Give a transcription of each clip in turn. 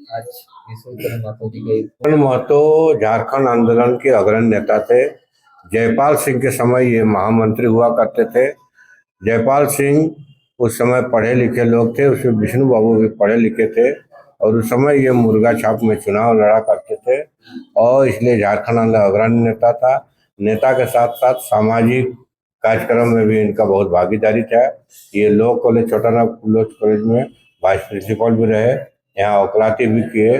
आज विष्णुचरण महतो जी गई। विष्णु महतो झारखंड आंदोलन के अग्रणी नेता थे। जयपाल सिंह के समय ये महामंत्री हुआ करते थे। जयपाल सिंह उस समय पढ़े लिखे लोग थे, उसमें विष्णु बाबू भी पढ़े लिखे थे और उस समय ये मुर्गा छाप में चुनाव लड़ा करते थे और इसलिए झारखंड आंदोलन अग्रणी नेता था। नेता के साथ साथ सामाजिक कार्यक्रम में भी इनका बहुत भागीदारी था। ये लॉ कॉलेज, छोटा नागपुर लॉ कॉलेज में वाइस प्रिंसिपल भी रहे, यहाँ वकालती भी किए।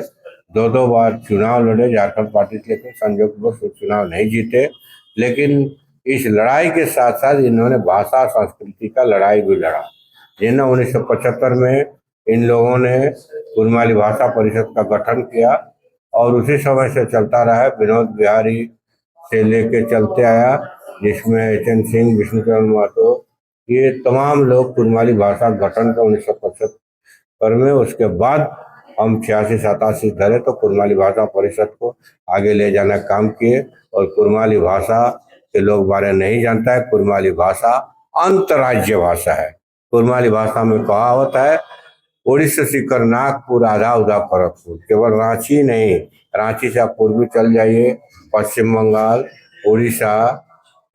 दो दो बार चुनाव लड़े झारखंड पार्टी से, लेकिन संयोगवश वो चुनाव नहीं जीते। लेकिन इस लड़ाई के साथ साथ इन्होंने भाषा और संस्कृति का लड़ाई भी लड़ा, जिन्हें 1975 में इन लोगों ने कुरमाली भाषा परिषद का गठन किया और उसी समय से चलता रहा। विनोद बिहारी से लेके चलते आया, जिसमें एच.एन. सिंह, विष्णुचरण महतो, ये तमाम लोग कुरमाली भाषा गठन का 1975 में। उसके बाद हम 86-87 धरे तो कुरमाली भाषा परिषद को आगे ले जाने का काम किए। और कुरमाली भाषा के लोग बारे नहीं जानता है, कुरमाली भाषा अंतर्राज्य भाषा है। कुरमाली भाषा में कहावत है, उड़ीसा सीकर नागपुर आधा उधा खड़गपुर। केवल रांची नहीं, रांची से आप पूर्वी चल जाइए, पश्चिम बंगाल, उड़ीसा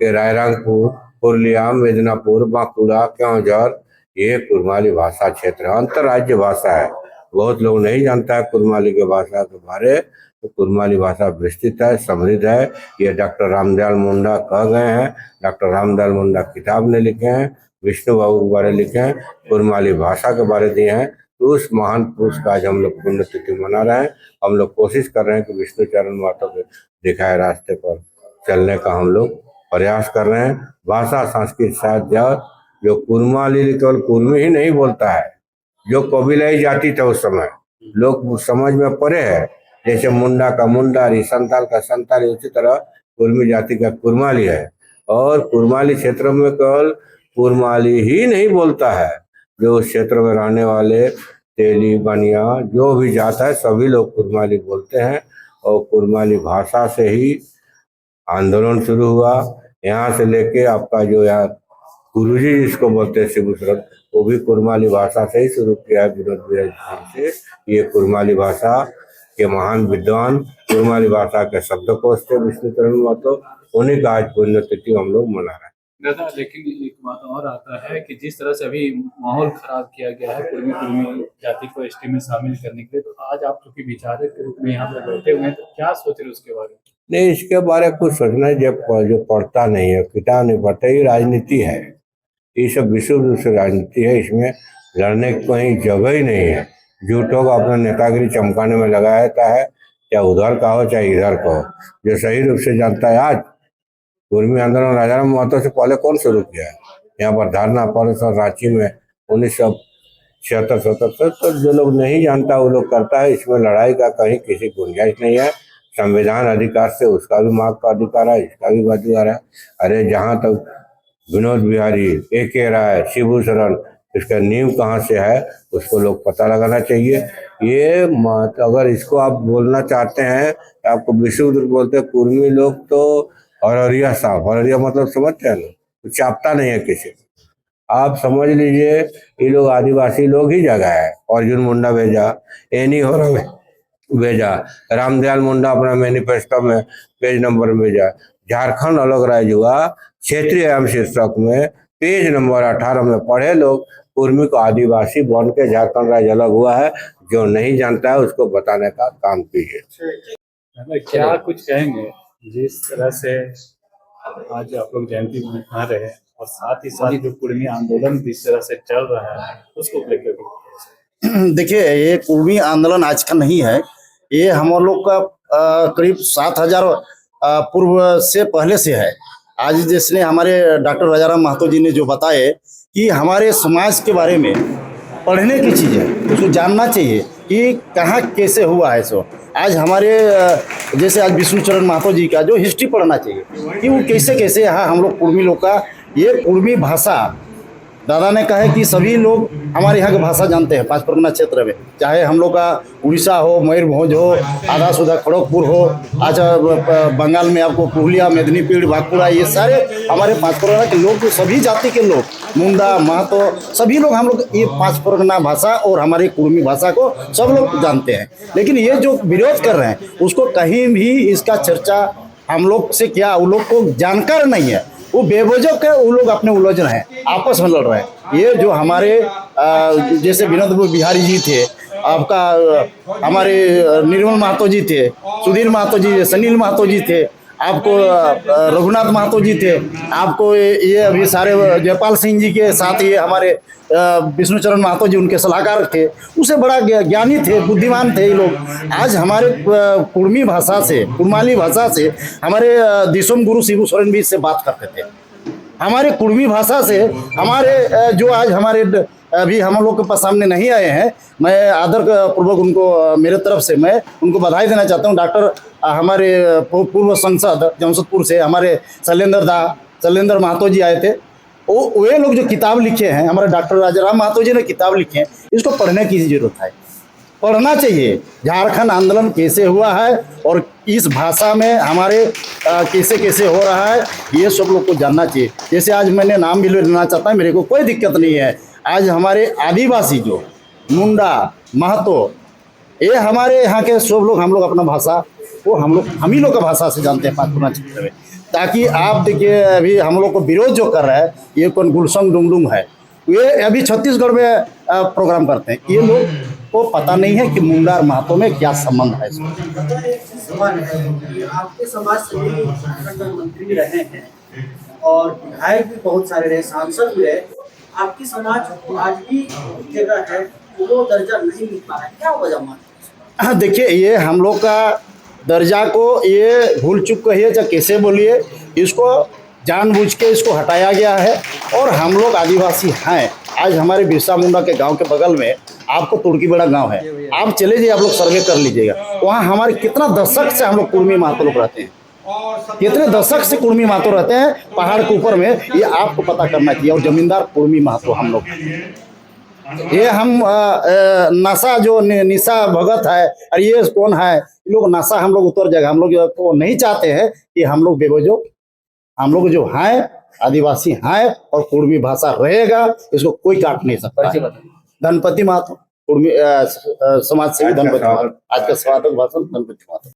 के रायरंगपुर, पुरुलिया, मिदनापुर, बांकुड़ा, केौंझर, ये कुरमाली भाषा क्षेत्र है, अंतर्राज्य भाषा है। बहुत लोग नहीं जानता है कुरमाली के भाषा के बारे। तो कुरमाली भाषा विस्तृत है, समृद्ध है। ये डॉक्टर रामदयाल मुंडा कह गए हैं, डॉक्टर रामदयाल मुंडा किताब ने लिखे हैं, विष्णु बाबू के बारे लिखे हैं, कुरमाली भाषा के बारे दिए हैं। तो उस महान पुरुष का आज हम लोग पुण्यतिथि मना रहे हैं। हम लोग कोशिश कर रहे हैं कि विष्णुचरण महतो के दिखाए रास्ते पर चलने का हम लोग प्रयास कर रहे हैं। भाषा, संस्कृत, साहित्य, जो कुरमाली केवल कुर्मी ही नहीं बोलता है, जो कबीलाई जाति था उस समय, लोग समझ में पड़े हैं, जैसे मुंडा का मुंडारी, संताल का संताली, उसी तरह कुर्मी जाति का कुरमाली है। और कुरमाली क्षेत्र में केवल कुरमाली ही नहीं बोलता है, जो उस क्षेत्र में रहने वाले तेली, बनिया, जो भी जात है, सभी लोग कुरमाली बोलते हैं। और कुरमाली भाषा से ही आंदोलन शुरू हुआ। यहाँ से लेके आपका जो यार गुरुजी जिसको बोलते हैं शिबूसरन, वो भी कुरमाली भाषा से ही शुरू किया है, विनोद बिहारी से। ये कुरमाली भाषा के महान विद्वान, कुरमाली भाषा के शब्दकोश थे विष्णुचरण महतो, उन्हीं का आज पुण्यतिथि हम लोग मना रहे हैं। दादा, लेकिन एक बात और आता है कि जिस तरह से अभी माहौल खराब किया गया है कुर्मी जाति को एसटी में शामिल करने के लिए, तो आज आप चूंकि विचारक के रूप में यहाँ पे बैठे हुए हैं, तो क्या सोच रहे हैं उसके बारे में? नहीं, इसके बारे में कुछ सोचना है। जो पढ़ता नहीं है, किताब नहीं पढ़ता, ये राजनीति है, ये सब विशुद्ध रूप से राजनीति है। इसमें लड़ने की कोई जगह ही नहीं है। झूठों को अपना नेतागिरी चमकाने में लगा रहता है, चाहे उधर का हो चाहे इधर का हो। जो सही रूप से जानता है, आज कुर्मी आंदोलन राजाराम महतो से पहले कौन शुरू किया है? यहाँ पर धरना पर रांची में 1976-77। तो जो लोग नहीं जानता वो लोग करता है। इसमें लड़ाई का कहीं किसी गुंजाइश नहीं है। संविधान अधिकार से उसका भी मांग का अधिकार है, इसका भी अधिकार है। अरे जहाँ तक विनोद बिहारी, ए.के. राय, शिबूसरन, इसका नींव कहाँ से है उसको लोग पता लगाना चाहिए। ये अगर इसको आप बोलना चाहते हैं, आपको विशुद्ध बोलते हैं कुर्मी लोग, तो अररिया साहब, अररिया मतलब समझते हैं ना, तो चापता नहीं है किसी को। आप समझ लीजिए ये लोग आदिवासी लोग ही जगह है। अर्जुन मुंडा भेजा, एनी होरा भेजा, रामदयाल मुंडा अपना मैनिफेस्टो में पेज नंबर में भेजा। झारखंड अलग राज्य हुआ, क्षेत्रीय एवं शीर्षक में पेज नंबर 18 में पढ़े लोग कुर्मी को आदिवासी बन के झारखंड राज्य अलग हुआ है। जो नहीं जानता है उसको बताने का काम कीजिए। क्या कुछ कहेंगे जिस तरह से आज आप लोग जयंती मना रहे हैं और साथ ही साथ जो कुर्मी आंदोलन जिस तरह से चल रहा है उसको लेकर? देखिए, ये कुर्मी आंदोलन आज का नहीं है, ये हम लोग का करीब 7000 पूर्व से पहले से है। आज जिसने हमारे डॉक्टर राजाराम महतो जी ने जो बताए कि हमारे समाज के बारे में पढ़ने की चीज़ है, उसको जानना चाहिए कि कहाँ कैसे हुआ है। सो आज हमारे जैसे आज विष्णुचरण महतो जी का जो हिस्ट्री पढ़ना चाहिए कि वो कैसे कैसे यहाँ हम लोग कुर्मी लोग का ये कुर्मी भाषा दादा ने कहा है कि सभी लोग हमारे यहाँ की भाषा जानते हैं पांच परगना क्षेत्र में, चाहे हम लोग का उड़ीसा हो, मयूरभंज हो, आधा सुधा खड़गपुर हो, अच्छा बंगाल में आपको पुरुलिया, मेदिनीपुर, बांकुड़ा, ये सारे हमारे पांच परगना के लोग, सभी जाति के लोग, मुंडा, महतो, सभी लोग हम लोग ये पांच परगना भाषा और हमारी कुर्मी भाषा को सब लोग जानते हैं। लेकिन ये जो विरोध कर रहे हैं उसको कहीं भी इसका चर्चा हम लोग से क्या, उन लोग को जानकार नहीं है, वो बेवजह के वो लोग अपने उलझ रहे हैं, आपस में लड़ रहे हैं। ये जो हमारे जैसे विनोद बिहारी जी थे, आपका हमारे निर्मल महतो जी थे, सुधीर महतो जी, सनील महतो जी थे, आपको रघुनाथ महतो जी थे, आपको ये अभी सारे जयपाल सिंह जी के साथ ये हमारे विष्णुचरण महतो जी उनके सलाहकार थे, उसे बड़ा ज्ञानी थे, बुद्धिमान थे ये लोग। आज हमारे कुर्मी भाषा से, कुर्माली भाषा से हमारे दिसोम गुरु शिबू सोरेन भी इससे बात करते थे। हमारे कुर्मी भाषा से हमारे जो आज हमारे अभी हम लोग के पास सामने नहीं आए हैं, मैं आदर पूर्वक उनको मेरे तरफ से मैं उनको बधाई देना चाहता हूँ। डॉक्टर हमारे पूर्व सांसद जमशेदपुर से हमारे शैलेंद्र महतो जी आए थे, वे लोग जो किताब लिखे हैं, हमारे डॉक्टर राजाराम महतो जी ने किताब लिखे हैं, इसको पढ़ने की जरूरत है, पढ़ना चाहिए। झारखंड आंदोलन कैसे हुआ है और इस भाषा में हमारे कैसे कैसे हो रहा है, ये सब लोग को जानना चाहिए। जैसे आज मैंने नाम भी लेना चाहता हूँ, मेरे को कोई दिक्कत नहीं है। आज हमारे आदिवासी जो मुंडा, महतो, ये हमारे यहाँ के सब लोग, हम लोग अपना भाषा वो हम ही लोग का भाषा से जानते हैं पांच परगना क्षेत्र में। ताकि आप देखिए अभी हम लोग को विरोध जो कर रहा है, ये कौन गुलसंग डुंगडुंग है, ये अभी छत्तीसगढ़ में प्रोग्राम करते हैं। ये लोग को पता नहीं है कि मुंडा और महतो में क्या संबंध है। सवाल है कि आपके समाज से भी मंत्री भी रहे हैं और विधायक भी बहुत सारे रहे, सांसद भी रहे, आपकी समाज आज भी जगह है वो दर्जा नहीं मिल पा रहा है, क्या वजह मानते हैं? देखिए, ये हम लोग का दर्जा को ये भूल चुक कहिए चाहे कैसे बोलिए, इसको जानबूझ के इसको हटाया गया है। और हम लोग आदिवासी हैं। आज हमारे बिरसा मुंडा के गांव के बगल में आपको तुर्कीबेड़ा गांव है, आप चले जाइए, आप लोग सर्वे कर लीजिएगा, वहाँ हमारे कितना दशक से हम लोग कुर्मी महतो लोग रहते हैं, कितने दशक से कुर्मी महतो रहते हैं पहाड़ के ऊपर में, ये आपको पता करना चाहिए। और जमींदार कुर्मी महतो हम लोग, ये हम नशा जो निशा भगत है और ये कौन है, लोग नशा हम लोग उतर जाएगा। हम लोग तो नहीं चाहते हैं कि हम लोग बेवजह, हम लोग जो हैं आदिवासी हैं और कुर्मी भाषा रहेगा, इसको कोई काट नहीं सकता है। धनपति महतो, कुर्मी समाज सेवी धनपति महतो, आज का स्वागत भाषण धनपति महतो।